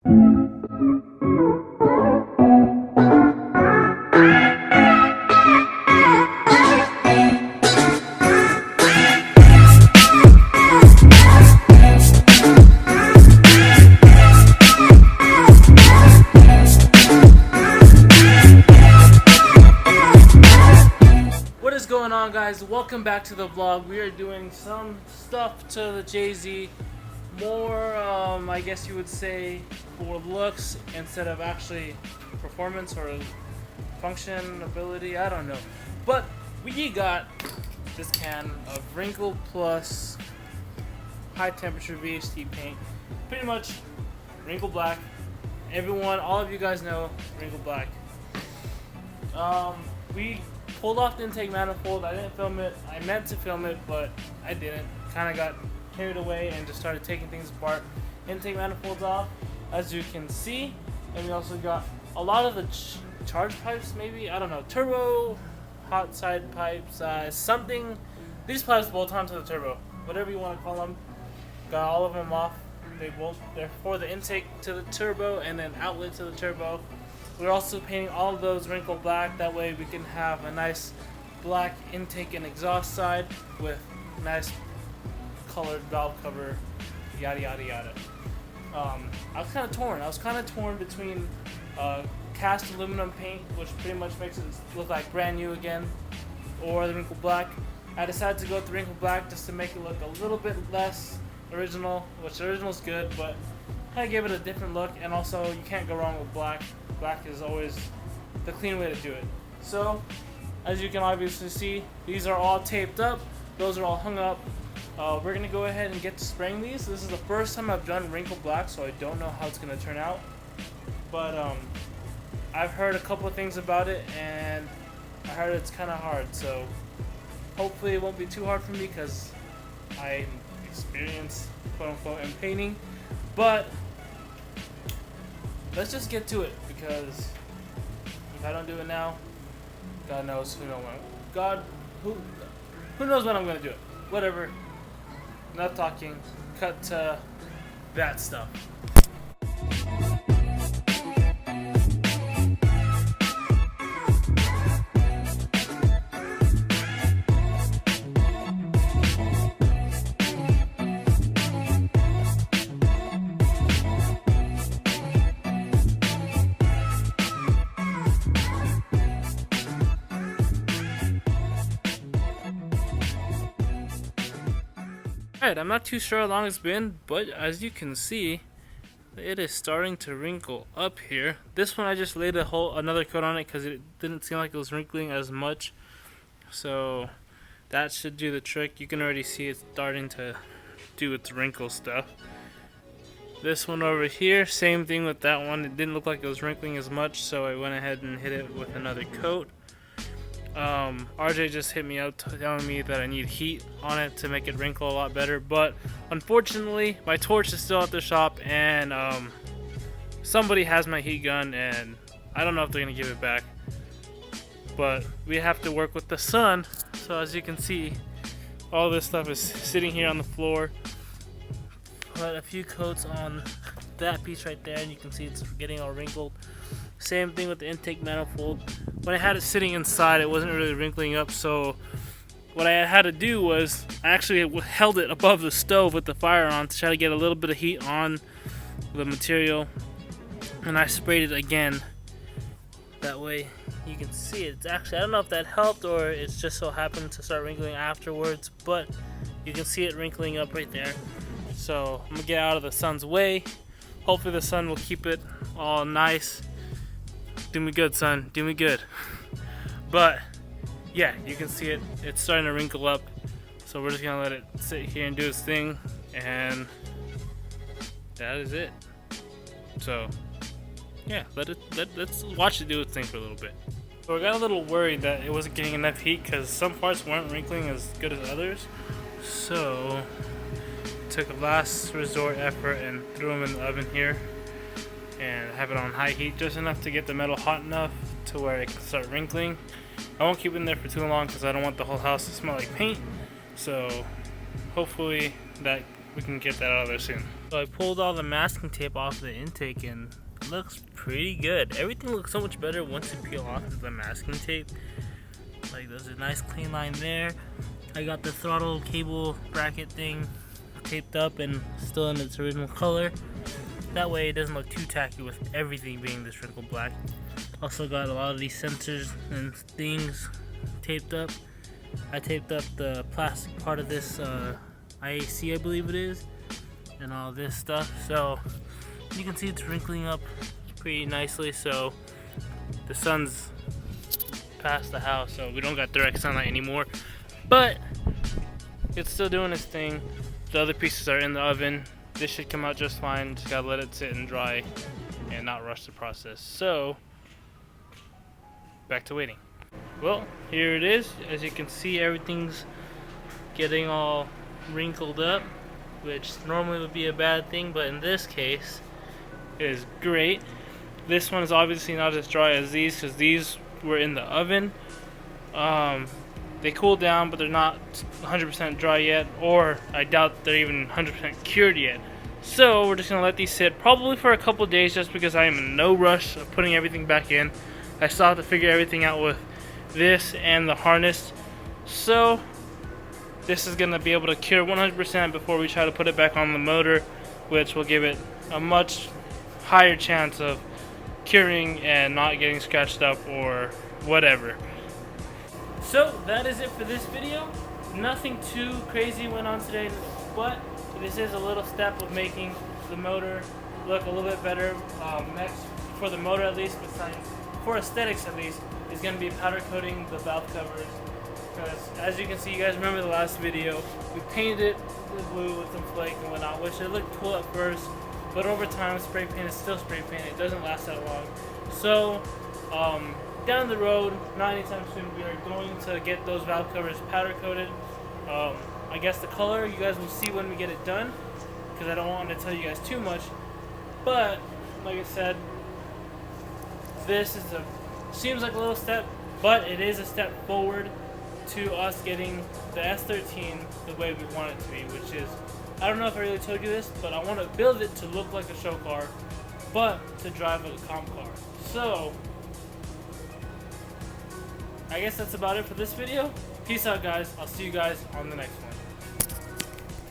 Guys, welcome back to the vlog. We are doing some stuff to the Jay-Z, more I guess you would say for looks instead of actually performance or function ability, I don't know. But we got this can of Wrinkle Plus high temperature VHD paint, pretty much Wrinkle Black. All of you guys know Wrinkle Black. We pulled off the intake manifold. I didn't film it. I meant to film it, but I didn't. Kind of got carried away and just started taking things apart. Intake manifolds off, as you can see. And we also got a lot of the charge pipes, maybe, I don't know, turbo, hot side pipes, something. These pipes bolt onto the turbo, whatever you want to call them. Got all of them off. They're for the intake to the turbo and then outlet to the turbo. We're also painting all of those Wrinkle Black. That way we can have a nice black intake and exhaust side with nice colored valve cover, yada yada yada. I was kind of torn between cast aluminum paint, which pretty much makes it look like brand new again, or the Wrinkle Black. I decided to go with the Wrinkle Black just to make it look a little bit less original, which the original is good, but kind of gave it a different look. And also, you can't go wrong with black. Black is always the clean way to do it. So, as you can obviously see, these are all taped up. Those are all hung up. We're gonna go ahead and get to spraying these. This is the first time I've done Wrinkle Black, so I don't know how it's gonna turn out. But I've heard a couple of things about it, and I heard it's kind of hard. So hopefully it won't be too hard for me because I'm experienced, quote unquote, in painting. But let's just get to it, because if I don't do it now, God knows who knows when I'm gonna do it. Whatever. Enough talking. Cut to that stuff. Alright, I'm not too sure how long it's been, but as you can see, it is starting to wrinkle up here. This one I just laid another coat on it because it didn't seem like it was wrinkling as much. So that should do the trick. You can already see it's starting to do its wrinkle stuff. This one over here, same thing with that one. It didn't look like it was wrinkling as much, so I went ahead and hit it with another coat. RJ just hit me out telling me that I need heat on it to make it wrinkle a lot better, but unfortunately my torch is still at the shop, and somebody has my heat gun, and I don't know if they're gonna give it back, but we have to work with the sun. So as you can see, all this stuff is sitting here on the floor. Put a few coats on that piece right there, and you can see it's getting all wrinkled. Same thing with the intake manifold. When I had it sitting inside, it wasn't really wrinkling up, so what I had to do was I actually held it above the stove with the fire on to try to get a little bit of heat on the material, and I sprayed it again. That way you can see it. It's actually, I don't know if that helped or it's just so happened to start wrinkling afterwards, but you can see it wrinkling up right there. So I'm gonna get out of the sun's way. Hopefully the sun will keep it all nice. Do me good, son. Do me good. But yeah, you can see it. It's starting to wrinkle up. So we're just gonna let it sit here and do its thing, and that is it. So yeah, let's watch it do its thing for a little bit. So I got a little worried that it wasn't getting enough heat because some parts weren't wrinkling as good as others. So took a last resort effort and threw them in the oven here and have it on high heat, just enough to get the metal hot enough to where it can start wrinkling. I won't keep it in there for too long because I don't want the whole house to smell like paint. So hopefully that we can get that out of there soon. So I pulled all the masking tape off the intake and it looks pretty good. Everything looks so much better once you peel off the masking tape. Like there's a nice clean line there. I got the throttle cable bracket thing taped up and still in its original color. That way it doesn't look too tacky with everything being this wrinkled black. Also got a lot of these sensors and things taped up. I taped up the plastic part of this IAC, I believe it is, and all this stuff. So you can see it's wrinkling up pretty nicely. So the sun's past the house, so we don't got direct sunlight anymore. But it's still doing its thing. The other pieces are in the oven. This should come out just fine. Just gotta let it sit and dry and not rush the process. So back to waiting. Well, here it is. As you can see, everything's getting all wrinkled up, which normally would be a bad thing, but in this case it is great. This one is obviously not as dry as these because these were in the oven. They cooled down, but they're not 100% dry yet, or I doubt they're even 100% cured yet. So we're just gonna let these sit probably for a couple days, just because I am in no rush of putting everything back in. I still have to figure everything out with this and the harness. So this is gonna be able to cure 100% before we try to put it back on the motor, which will give it a much higher chance of curing and not getting scratched up or whatever. So that is it for this video. Nothing too crazy went on today, but this is a little step of making the motor look a little bit better. Next, for the motor at least, besides for aesthetics at least, is going to be powder coating the valve covers. Because as you can see, you guys remember the last video, we painted it with blue with some flake and whatnot, which it looked cool at first, but over time spray paint is still spray paint. It doesn't last that long. So down the road, not anytime soon, we are going to get those valve covers powder coated. I guess the color you guys will see when we get it done, because I don't want to tell you guys too much. But like I said, this is seems like a little step, but it is a step forward to us getting the S13 the way we want it to be, which is, I don't know if I really told you this, but I want to build it to look like a show car, but to drive a comp car. So I guess that's about it for this video. Peace out, guys. I'll see you guys on the next one.